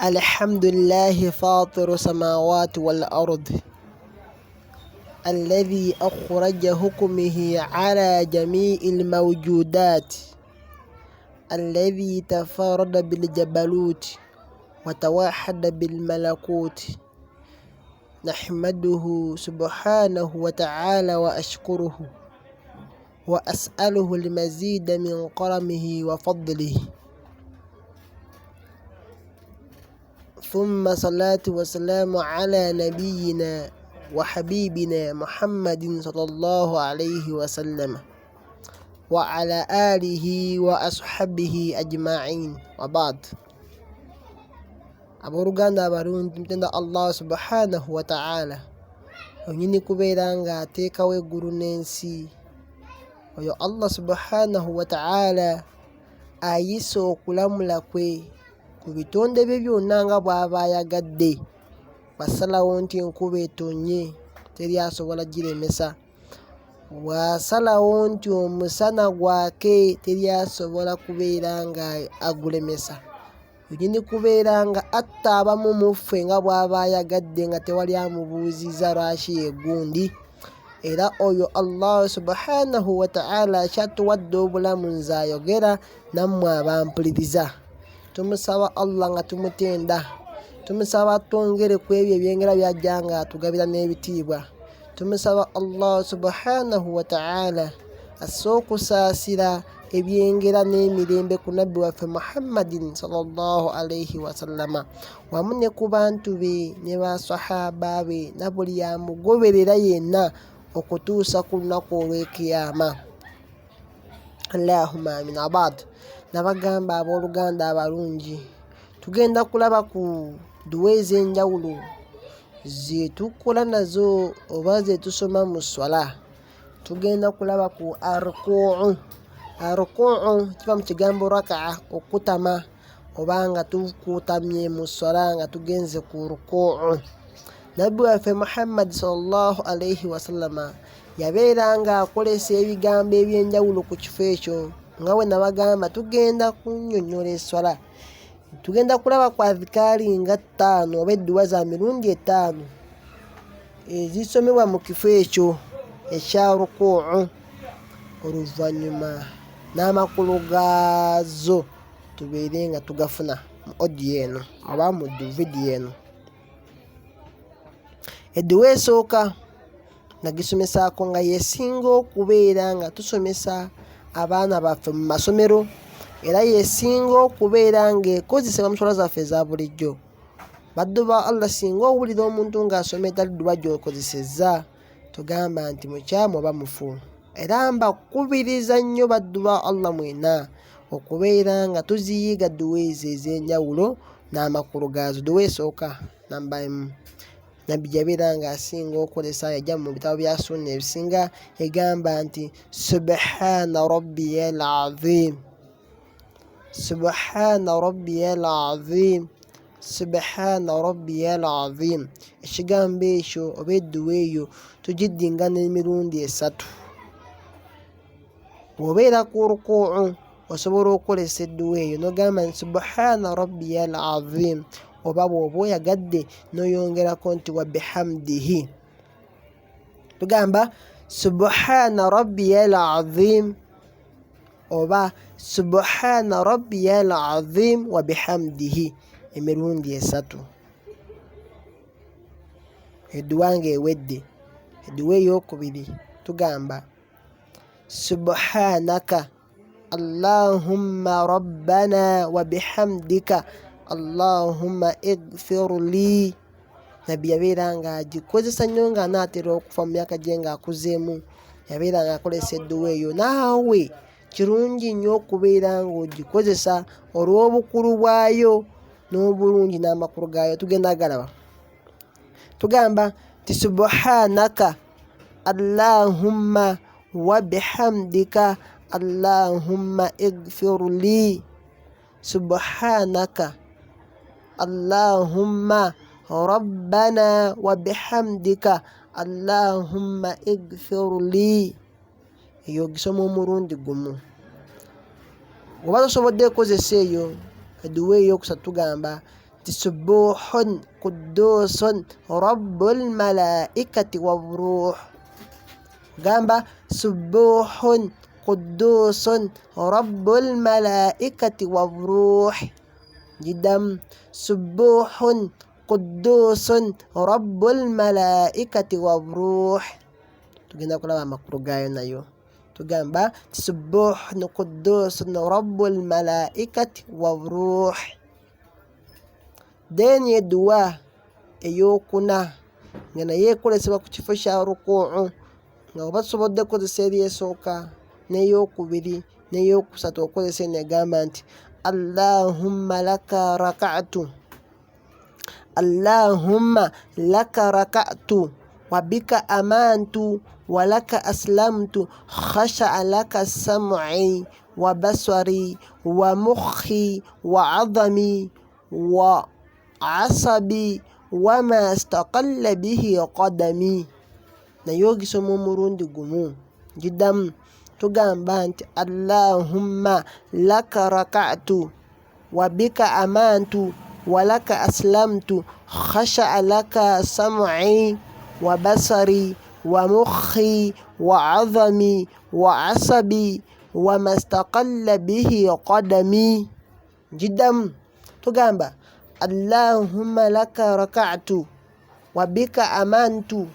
الحمد لله فاطر السماوات والأرض الذي أخرج حكمه على جميع الموجودات الذي تفرد بالجبروت وتوحد بالملكوت. نحمده سبحانه وتعالى وأشكره وأسأله المزيد من كرمه وفضله، ثم صلاة وسلام على نبينا وحبيبنا محمد صلى الله عليه وسلم وعلى آله وأصحابه أجمعين، وبعد. Abooluganda abalungi, tumutenda Allah subhanahu wa ta'ala onyini kubeera nga ateekawo eggulu n'ensi. Oyo Allah subhanahu wa ta'ala ayisa okulamula kwe ku bitonde bye byonna nga bw'aba ayagadde. Wasalawo nti enkuba etonnye teri asobola giremesa, wasalawo nti omusana gwake teri asobola kubeera nga agulemesa. Onyini kubeera nga atta abamu mu ffe nga bw'aba ayagadde nga tewali amubuuziza lwaki yegundi. Era oyo Allah subhanahu wa ta'ala akyatuwadde obulamu nze ayogera nammwe abampuliriza. Tumusaba Allah nga tumutenda, tumusaba twongere ku ebyo ebyengera byajja nga atugabira n'ebitiibwa. Tumusaba Allah subhanahu wa ta'ala asse okusaasira ebyengera n'emirembe ku nabbi waffe Muhammadin sallallahu alayhi wasallama, wamu ne ku bantu be ne basahaba be na buli yamugoberera yenna okutuusa ku lunaku olw'ekiyama. Allahumma amin. Abad, nabagamba abooluganda abalungi, tugenda kulaba ku duwa ez'enjawulo zetukola nazo oba zetusoma mu swala. Tugenda kulaba ku arukuu. Arukuu kiva mu kigambo raka'a, okutama, oba nga tukutamye mu swala nga tugenze ku rukuu. Nabbi waffe Muhammad sallallahu alayhi wasallama yabeera nga akolesa ebigambo eby'enjawulo ku kifo ekyo. Nga bwe nabagamba, tugenda kunnyonnyola eswala. Tugenda kulaba ku adhikaari nga 5 oba edduwa za mirundi 5 ezisomebwa mu kifo ekyo ekya rukuu. Oluvannyuma n'amakulu gaazo tubeere nga tugafuna mu audio eno oba mu vidiyo eno. Edduwa esooka nagisomesaako nga yesinga okubeera nga tusomesa abaana baffe mu masomero, era yesinga okubeera nga ekozesebwa mu swala zaffe eza bulijjo. Baddu ba Allah, singa owulira omuntu ng'asoma etali dduwa gy'okozesezza, tugamba nti mukyamu oba mufu. Era mbakubiriza nnyo baddu ba Allah mwena okubeera nga tuziyiga dduwa ezo ez'enjawulo n'amakulu gaazo. Dduwa esooka namba 1, nabbi yabeera nga asinga okukozesa, yajja mu bitabo bya sunna ebisinga, egamba nti subhana rabbiyal azim, subhana rabbiyal azim, subhana rabbiyal azim. Ekigambo ekyo oba edduwa eyo tugiddingana emirundi 3. Bw'obeera ku rukuu osobola okukolesa edduwa eyo n'ogamba nti subhana rabbiyal azim, oba bw'oba oyagadde n'oyongerako nti wa bihamdihi. Tugamba subhana rabbiyal azim oba subhana rabbiyal azim wa bihamdihi emirundi 3. Edduwa ng'ewedde, edduwa ey'okubiri tugamba subhanaka allahumma rabbana wa bihamdika allahumma ighfir li. Nabbi yabeera nga agikozesa nnyo nga anaatera okufa mu myaka gye ng'akuzeemu, yabeera nga akolesa edduwa eyo. Naawe kirungi nnyo okubeera ng'ogikozesa olw'obukulu bwayo n'obulungi n'amakulu gaayo. Tugenda galaba. Tugamba ti subhanaka allahumma wa bihamdika allahumma ighfir li, subhanaka allahumma rabbana wa bihamdika allahumma ighfir li. Eyo gisoma omulundi gumu. Bw'oba tosobodde kukozesa eyo edduwa ey'okusatu tugamba subuhun qudusun rabbul malaikati waruh. Gamba subuhun qudusun rabbul malaikati waruh. Jidam subuhun qudusun rabbul malaikati waruh. Tugenda kulaba amakulu gayo nayo. Tugamba subuhun qudusun rabbul malaikati waruh. Then ye dua eyokuna nga naye ekolesebwa ku kifo kya ruku'u nga oba tusobodde kozesa eri esooka n'eyokubiri n'eyokusatu okozesa negamba nti Allahumma laka raka'tu Allahumma laka raka'tu wa bika amantu wa laka aslamtu khasha'a laka sam'i wa basari wa mukhi wa 'azami wa asabi wa ma istaqalla bihi qadami. Nayo gisoma omulundi gumu. Jiddamu tugamba nti Allahumma laka raka'tu wa bika amantu wa laka aslamtu khasha'a laka sam'i wa basari wa mukhi wa 'azami wa asabi wa ma istaqalla bihi qadami. Jiddamu tugamba Allahumma laka raka'tu wa bika amantu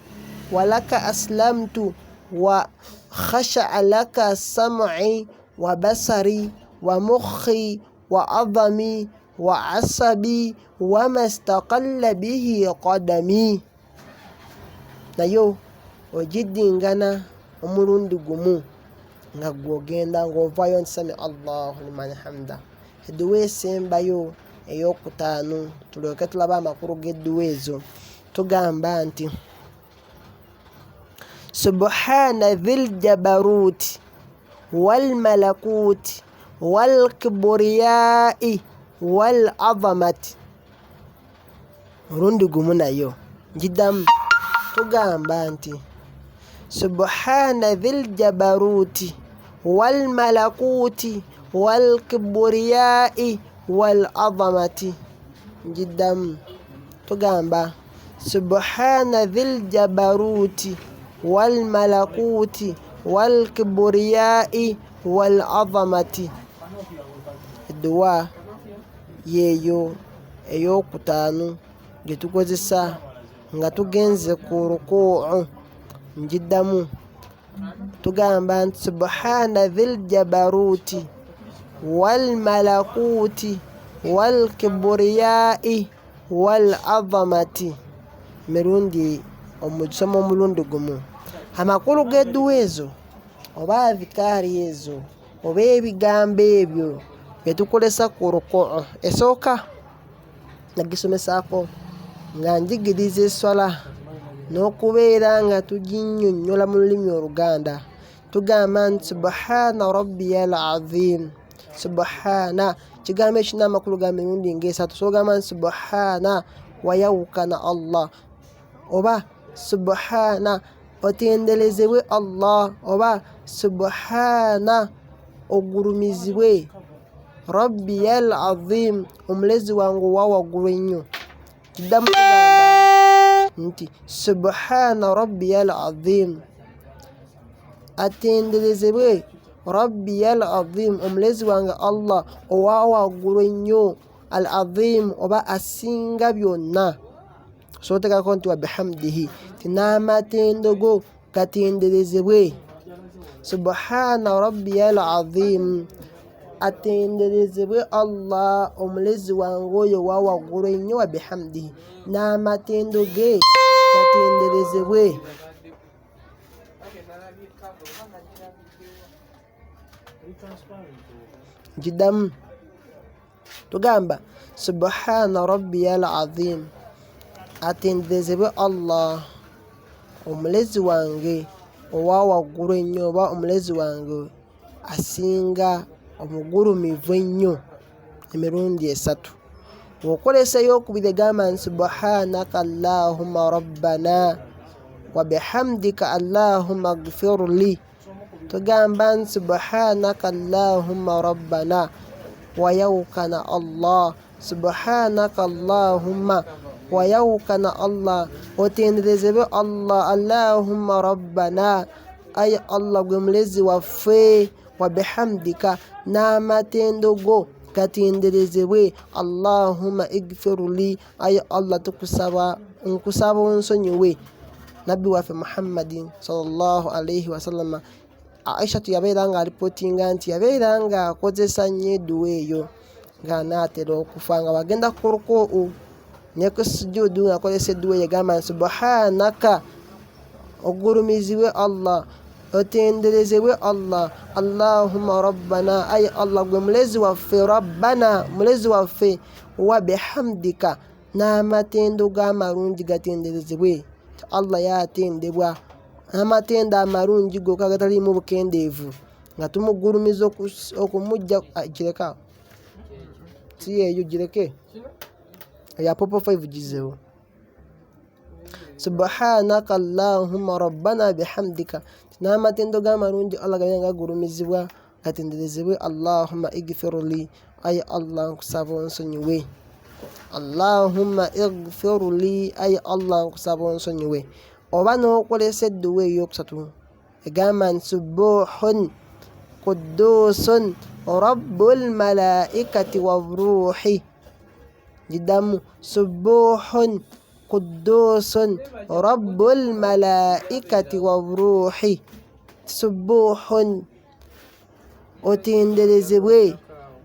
wa laka aslamtu wa khasha'a laka sam'i wa basari wa mukhi wa 'azami wa asabi wa ma istaqalla bihi qadami. Nayo ogiddingana omulundi gumu nga gwogenda ng'ovaayo nti sami Allahu liman hamda. Edduwa esembayo eyokutaano tulyoke tulaba amakulu g'edduwa ezo. Tugamba nti subhana dhil jabaruti wal malakuti wal kibriyai wal azamati. Mulundi gumu nayo jiddamu tugamba nti subhana dhil jabaruti wal malakuti wal kibriyai wal azamati. Jiddamu tugamba subhana dhil jabaruti wal malakuti wal kibriyai wal azamati. Edduwa yeeyo eyokutaano gye tukozesa nga tugenze ku ruku'u. Njiddamu tugamba nti subhana dhil jabaruti wal malakuti wal kibriyai wal azamati. Mirundi omusoma omulundi gumu. Amakulu g'edduwa ezo oba adhikaari ezo oba ebigambo ebyo bye tukozesa ku ruku'u. Esooka nagisomesaako nga njigiriza eswala n'okubeera nga tuginnyonnyola mu lulimi Oluganda. Tugamba nti subhana rabbiyal azim. Subhana kigambo ekirina amakulu ga mirundi ng'esatu. So ogamba nti subhana wayawukana Allah, oba subhana otenderezebwe Allah, oba subhana ogulumizibwe rabbiyal azim, omulezi wange owa waggulu ennyo. Kiddamu tugamba nti subhana rabbiyal azim, atenderezebwe rabbiyal azim, omulezi wange Allah owa waggulu ennyo, al azim oba asinga byonna. So oteekako nti wa bihamdihi, tin'amatendo go gatenderezebwe. Subhana rabbiyal azim, atenderezebwe Allah omulezi wange oyo owa waggulu ennyo, wa bihamdihi, n'amatendo ge gatenderezebwe. Jiddamu tugamba subhana rabbiyal azim, atenderezebwe Allah omulezi wange owa waggulu ennyo, oba omulezi wange asinga omugulumivu ennyo, emirundi esatu. Bw'okolesa eyokubiri gamba nti subhanaka Allahumma rabbana wa bihamdika Allahumma ghfirli. Tugamba nti subhanaka Allahumma rabbana wayawukana Allah, subhanaka allahumma wayawukana Allah otenderezebwe Allah allahumma rabbana aye Allah gwe mulezi waffe wa bihamdika n'amatendo go gatenderezebwe allahumma igfirli aye Allah nkusaba onsonyiwe nabbi waffe Muhammadin sallallahu alaihi wasallam. Aisha yabeeranga alipotinga nti yabeeranga akozesa nnyo edduwa eyo nga naatera okufa nga wagenda ku rukuu ne ku sujudu ng'akozesa edduwa eyo egamba subhanaka ogulumizibwe Allah otenderezebwe Allah allahumma rabbana aye Allah gwe mulezi waffe rabbana mulezi waffe wa bihamdika n'amatendo g'amalungi gatenderezebwe. Allah yatendebwa amatendo amalungi go kagatalimu bukendeevu nga tumugulumiza okumujja gireka si eyo gireke ya popo 5 gizewo subhanaka allahumma rabbana bihamdika n'amatendo g'amalungi Allah gabanga gagulumizibwa gatenderezebwe allahumma igfirli aye Allah nkusaba onsonyiwe allahumma igfirli aye Allah nkusaba onsonyiwe. Oba n'okolesa edduwa ey'okusatu egamba nti subuhun qudusun rabbul malaikati waruhi jiddamu subuhun qudusun rabbul malaikati waruhi subuhun otenderezebwe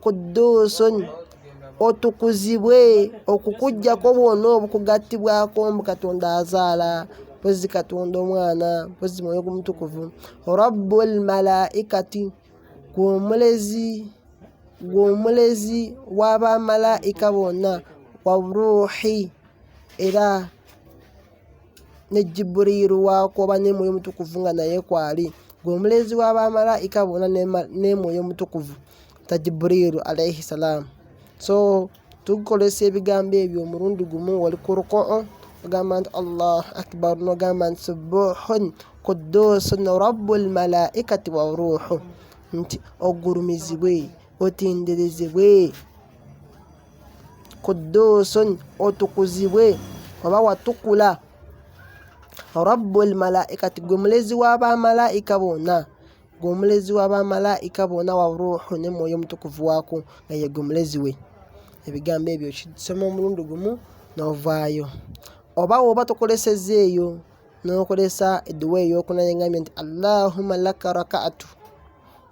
qudusun otukuzibwe okukujjako bwonna obukugattibwako mbu Katonda azaala pozi Katonda omwana pozi mwoyo gumutukuvu rabbul malaikati gw'omulezi w'abamalaika bonna wa ruhi era ne Jibrilu waako oba ne mwoyo mutukuvu nga naye kwali gw'omulezi w'abamalaika bonna ne mwoyo mutukuvu ta Jibrilu alayhi salam. So tukolesa ebigambo ebyo omulundi gumu wali ku rukuu ogamba nti Allah akbar n'ogamba nti subuhun qudusun rabbul malaikati wa ruhu nti ogulumizibwe otenderezebwe qudusun otukuzibwe oba watukula rabbul malaikati gwe mulezi w'abamalaika bonna wa ruhu ne mwoyo mutukuvu waako nga ye gwe mulezi we. Ebigambo ebyo kisoma omulundi gumu n'ovaayo. Oba woba tokolesezza eyo n'okolesa edduwa ey'okunayengambye nti allahumma laka raka'atu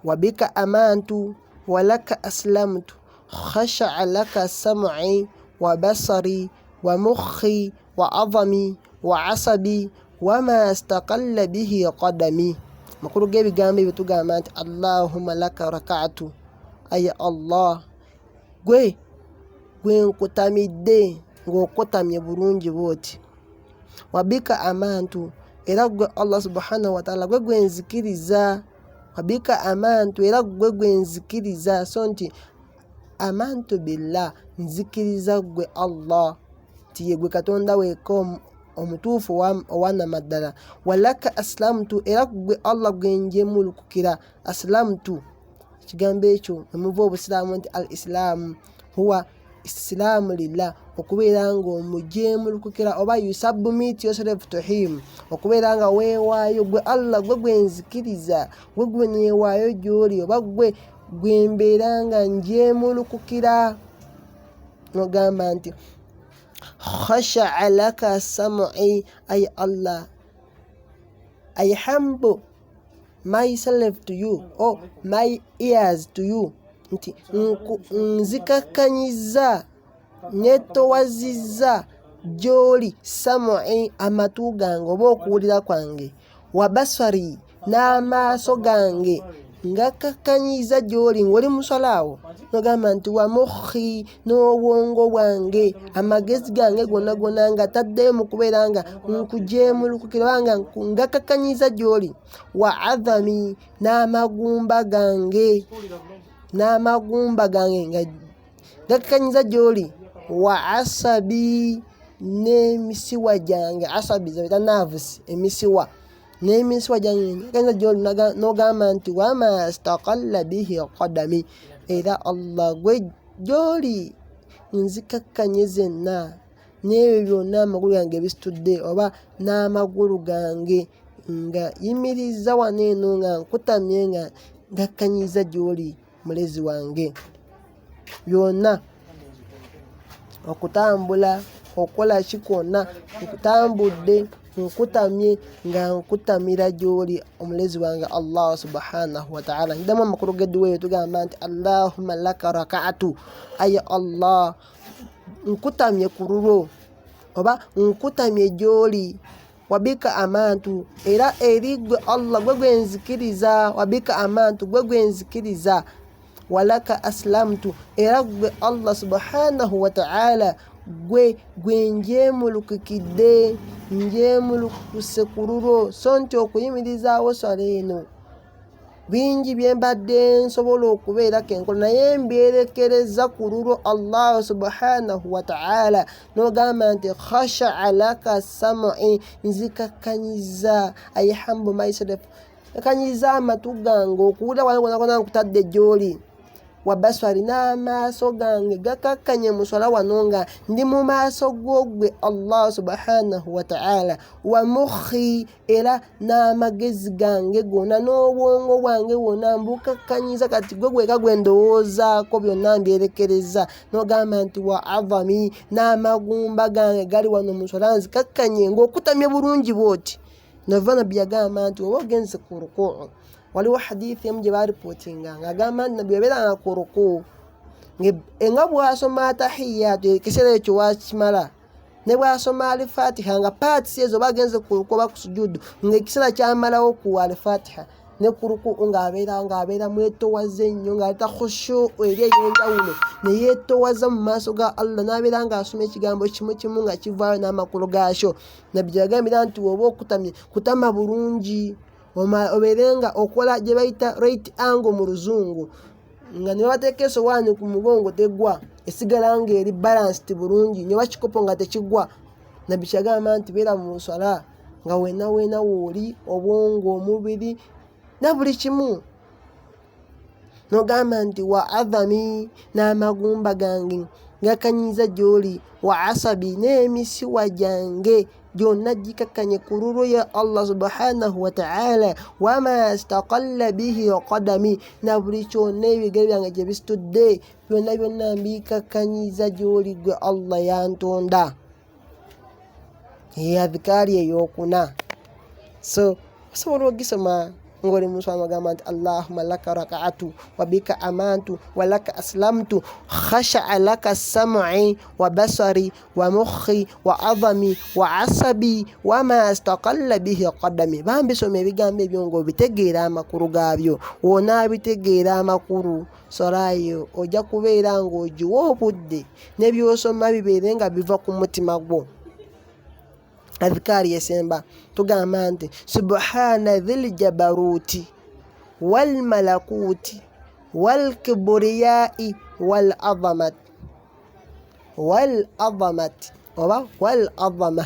wa bika amantu wa laka aslamtu khasha'a laka sam'i wa basari wa mukhi wa adhami wa asabi wa ma istaqalla bihi qadami. Makulu g'ebigambo ebyo tugamba nti allahumma laka raka'atu aye Allah gwe nkutamidde ng'okotamye bulungi bwoti wabika amantu era gwe Allah subhanahu wa ta'ala gwe nzikiriza wabika amantu era gwe nzikiriza so nti amantu billah nzikiriza gwe Allah ti ye gwe Katonda weeka omutuufu owanamaddala walaka aslamtu era gwe Allah gwe njemulukukira aslamtu ekigambo ekyo emuva obusiraamu nti al islaamu huwa islaamu lillah okubeera nga omujemulukukira oba you submit yourself to him okubeera nga weewaayo gwe Allah gwe nzikiriza gwe neewaayo gy'oli oba gwe mbeera nga njemulukukira n'ogamba nti khasha'a laka sam'i ay Allah I humble myself to you or my ears to you nti nzikakanyiza netowaziza gy'oli sam'i amatu gange oba okuwulira kwange wa basari n'amaaso gange ngakakanyiza gy'oli ng'oli musalaawo nogamba nti wa mukhi n'obwongo bwange amagezi gange gonna gonna nga taddeyo mu kubeera nga nkujemulukukira banga ngakakanyiza gy'oli wa adhami n'amagumba gange nga gakakanyiza gy'oli wa asabi n'emisiwa gyange asabi zabita nerves emisiwa n'emisiwa gyange gakakanyiza gy'oli n'ogamba nti wama staqalla bihi qadami era Allah gwe gy'oli nzikakkanye zenna n'ebyo byonna amagulu gange bisitudde oba n'amagulu gange nga yimiriza wano eno nga nkutamye nga ngakkanyiza gy'oli mulezi wange. Byonna okutambula okola kikonna nkutambudde nkutamye nga nkutamira gy'oli omulezi wange Allah subhanahu wa ta'ala. Ndamu amakulu g'edduwa tugamba nti Allahumma laka raka'atu, aye Allah nkutamye ku lulwo oba nkutamye gy'oli, wabika amantu era eri gwe Allah gwe gwenzikiriza, wabika amantu gwe gwenzikiriza, walaka aslamtu era gwe Allah subhanahu wa ta'ala gwe njemulukikidde njemulukuse ku lulwo. So nti okuyimirizaawo swala eno bingi byembadde nsobola okubeerako enkola naye mbyerekereza ku lulwo Allah subhanahu wa ta'ala n'ogamba nti khasha'a laka sam'i, nzikakkanyiza ayhambu myself, kanyiza amatu gange okuwulira wano nkutadde gy'oli, wabaswari n'amaaso gange gakakkanye muswala wano nga ndi mu maaso g'ogwe Allah subhanahu wa ta'ala, wa mukhi era n'amagezi gange gonna n'obwongo bwange bwonna mbukakkanyiza kati gwe gweka gwe ndowoozaako byonna mbyerekereza. N'ogamba nti wa adhami n'amagumba gange gali wano muswala nzikakkanye ng'okutamye bulungi bw'oti. Nova nabbi yagamba nti oba ogenze ku rukuu, waliwo hadithi emu gye baaripootinga ng'agamba nti nabbi yabeeranga ku rukuu nga bw'asoma atahiyatu ekiseera ekyo wakimala, ne bw'asoma alifatiha nga paatisi ezo oba agenze ku rukuu oba ku sujudu ng'ekiseera kyamalawo ku alifatiha ne ku rukuu ng'abeera mwetowaze nnyo ng'aleeta khushu eri ey'enjawulo ne yeetowaza mu maaso ga Allah n'abeera ng'asoma ekigambo kimu kimu nga kivaayo n'amakulu gaakyo. Nabbi yagambira nti oba okutamye kutama bulungi obeere nga okola gye bayita right angle mu luzungu, nga ne bateeka esowaani ku mugongo tegwa esigala ng'eri balanced bulungi, ne bakikopo nga tekigwa. Nabbi kyagamba nti beera mu nswala nga weena wooli obwongo omubiri na buli kimu. N'ogamba nti wa adhami n'amagumba gange ngakkanyiza gy'oli, wa asabi n'emisiwa gyange gyonna gikakkanye ku lulwo ya Allah subhanahu wa ta'ala, wama staqalla bihi qadami na buli kyonna ebigere byange gye bisitudde byonna mbikakkanyiza gy'oli gwe Allah yantonda. Adhikaari ey'okuna. So osobola ogisoma ng'oli mu nswala n'ogamba nti Allahumma laka raka'atu wa bika amantu wa laka aslamtu khasha'a laka sam'i wa basari wa mukhi wa adhami wa asabi wa ma astaqalla bihi qadami. Bambisoma ebigambo ebyo ng'obitegeera amakulu gaabyo. W'onaabitegeera amakulu swala yo ojja kubeera ng'ogiwa obudde ne by'osoma bibeere nga biva ku mutima gwo. Adhikaari esemba tugamba nti subhana dhil jabaruti wal malakuti wal kibriyai wal azamat oba wal azama.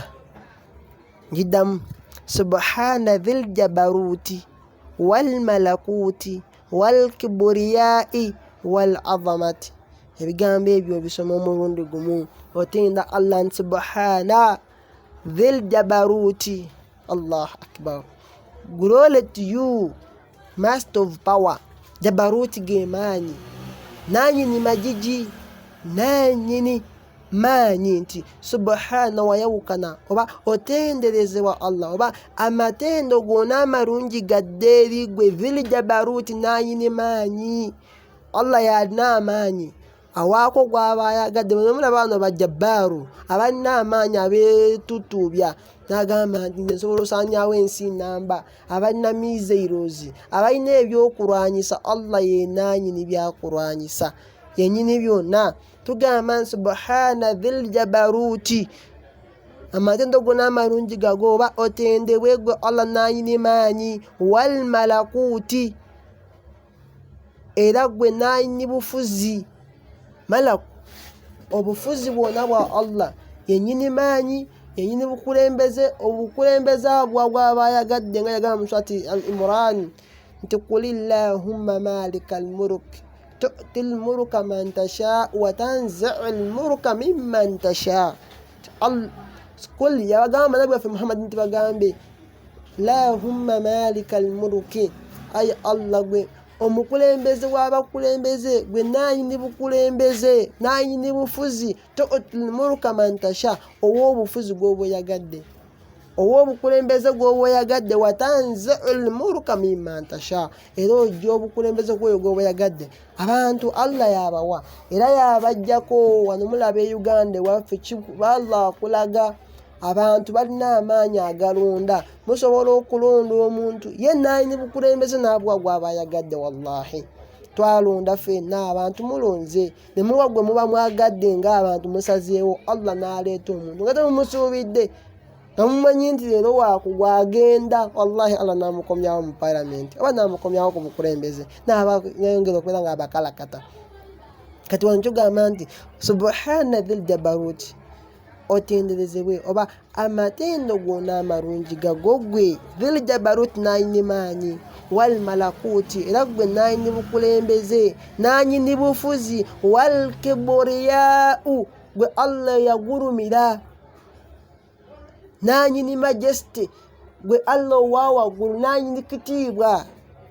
Jiddamu subhana dhil jabaruti wal malakuti wal kibriyai wal azamat. Ebigambo ebyo bisoma omulundi gumu otinda Allah nti subhana dhil jabaruti, Allah akbar, glory to you, master of power. Jabaruti ge maanyi, nanyini majiji, nanyini maanyi nti subhana wayawukana oba otenderezewa Allah oba amatendo gonna amarungi gadde eri gwe. Dhil jabaruti nanyini maanyi, Allah yalina amaanyi awaako gw'aba ayagadde. Mulaba bano bajjabbaaru abalina amaanyi abeetutuubya n'agamba nti nsobola osaanyaawo ensi namba, abalina mizeerozi abalina ebyokulwanyisa. Allah ye nanyini byakulwanyisa yennyini byonna. Tugamba subhana dhil jabaruti, amatendo gonna amalungi gago oba otendebwe gwe Allah nanyini maanyi. Wal malakuti era gwe nanyini bufuzi, malaku obufuzi bwonna bwa Allah yennyini maanyi yennyini bukulembeze. Obukulembeze bw'aba ayagadde nga yagamba mu surati al-Imran nti qulillahumma malikal mulk تؤتي الملك من تشاء وتنزع الملك ممن تشاء. قل يا وقام نبي في محمد انت وقام بي لا هم مالك الملك أي الله omukulembeze w'abakulembeze gwe naanyini bukulembeze naanyini bufuzi tu'til mulka man tasha ow'obufuzi gw'oba oyagadde ow'obukulembeze gw'oba oyagadde watanzi'ul mulka mimman tasha era ojja obukulembeze gwoyo gw'oba oyagadde abantu Allah yabawa era yabajjako wano mulaba e Uganda waffe Allah akulaga abantu balina amaanyi agalonda musobola okulonda omuntu ye naayini bukulembeze n'abwa gw'aba ayagadde. Wallahi twalonda ffenna abantu mulonze ne muba gwe muba mwagadde ng'abantu musazeewo Allah n'aleeta omuntu nga temumusuubidde nga mumanyi nti leero waakugwagenda. Wallahi Allah n'amukomyawo mu palamenti oba n'amukomyawo ku bukulembeze n'ayongera okubeera ng'abakalakata. Kati wano kyogamba nti subhana dhil jabaruti otenderezebwe oba amatendo gonna amarungi gago gwe dhil jabaruti naayini maanyi wal malakuti era gwe naayini bukulembeze naanyini bufuzi wal kiburiyau gwe Allah yagurumira naanyini majesty gwe Allah wawaggulu naanyini kitiibwa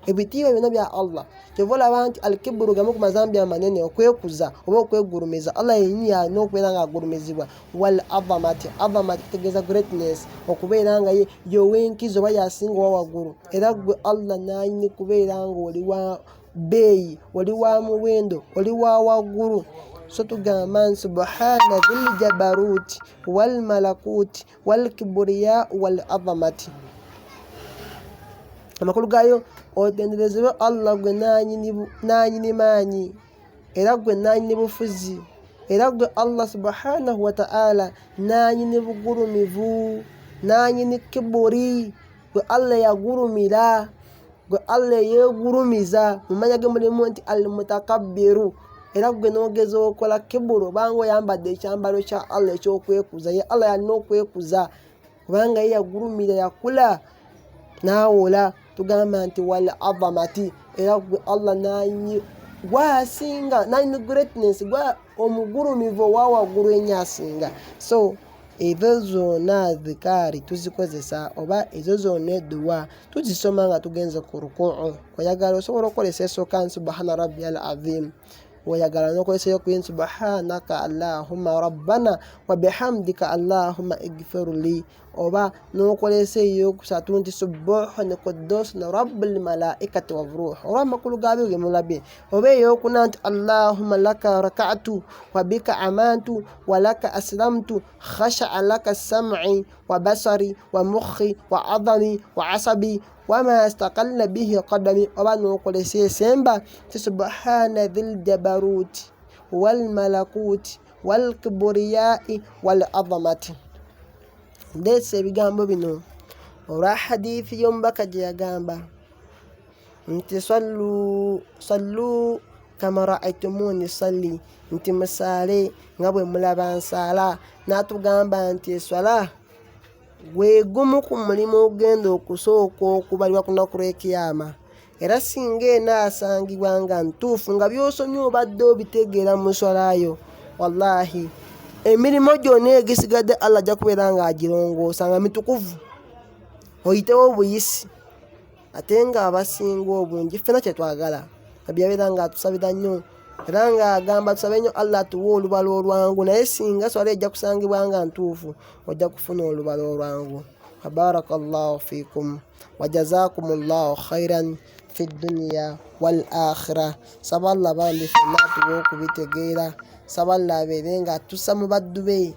ebitiibwa byonna bya Allah. Kyova olaba nti alkiburu gamu ku mazambi amanene okwekuza oba okwegurumiza Allah yennyini alina okubeera ng'agurumizibwa. Wal azamati azamati kitegeeza greatness okubeera nga ye yowenkiza oba yasinga owa waggulu era gwe Allah naanyini kubeera nga oli wa beeyi oli wa muwendo oli wa waggulu. So tugamba nti subhana dhil jabaruti wal malakuti wal kibriya wal azamati. Amakulu gayo otenderezebwe Allah gwe naanyini maanyi era gwe naanyini bufuzi era gwe Allah subhanahu wa ta'ala naanyini bugurumivu naanyini kiburi gwe Allah yagurumira gwe Allah yeegurumiza mumanya ge mulimu nti almutakabbiru era gwe noogeza okola kiburu obanga oyambadde ekyambalo kya Allah ekyokwekuza ye Allah yalina okwekuza kubanga ye yagurumira yakula nawola. Tugamba nti wal azamati era gwe Allah naanyini gwasinga naanyini greatness gwa omugurumivu owawaggulu ennyo asinga. So ezo zonna zikaari tuzikozesa oba ezo zonna edduwa tuzisoma nga tugenze ku rukuu. Oyagala osobola okukolesa esooka subhana rabbiyal azim oyagala n'okolesa eyokubiri subhanaka allahumma rabbana wa bihamdika allahumma igfirli oba n'okolesa eyokusatu nti subuhun quddus rabbul malaikati wavruh oba amakulu gaabyo ge mulabye oba eyokuna nti allahumma laka raka'tu wa bika amantu wa laka aslamtu khasha'a laka sam'i wa basari wa mukhi wa adami wa asabi wama astaqalla bihi qadami oba n'okolesa esemba ti subhana dhil jabaruti wal malakuti wal kibriyai wal azamati. Ndetse ebigambo bino olwa hadithi y'omubaka gye yagamba nti sallu kama ra'aytumuni salli nti musaale nga bwe mulaba nsaala. N'atugamba nti eswala gwe gumu ku mulimu ogenda okusooka okubalibwa ku lunaku lw'ekiyama era singa enaasangibwa nga ntuufu nga by'osomye obadde obitegeera mu swalayo wallahi emirimu gyonna egisigadde Allah ajja kubeera ng'agirongoosa nga mitukuvu oyitewo obuyisi ate nga abasinga obungi ffenna kyetwagala abyabeera nga atusabira nnyo era ng'agamba tusabe nnyo Allah atuwe olubala olwangu naye singa swala ejja kusangibwa nga ntuufu ojja kufuna olubala olwangu. Barakallahu fikum wa jazakumullahu khairan fi dunya wal akhirah. Saba Allah bambi ffenna atuwe okubitegeera saba Allah abeere nga atussa mu baddu be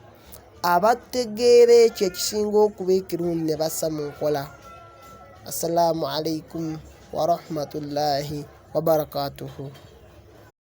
abategeera ekyo ekisinga okuba ekirungi ne bassa mu nkola. Assalamu alaikum wa rahmatullahi wa barakatuhu.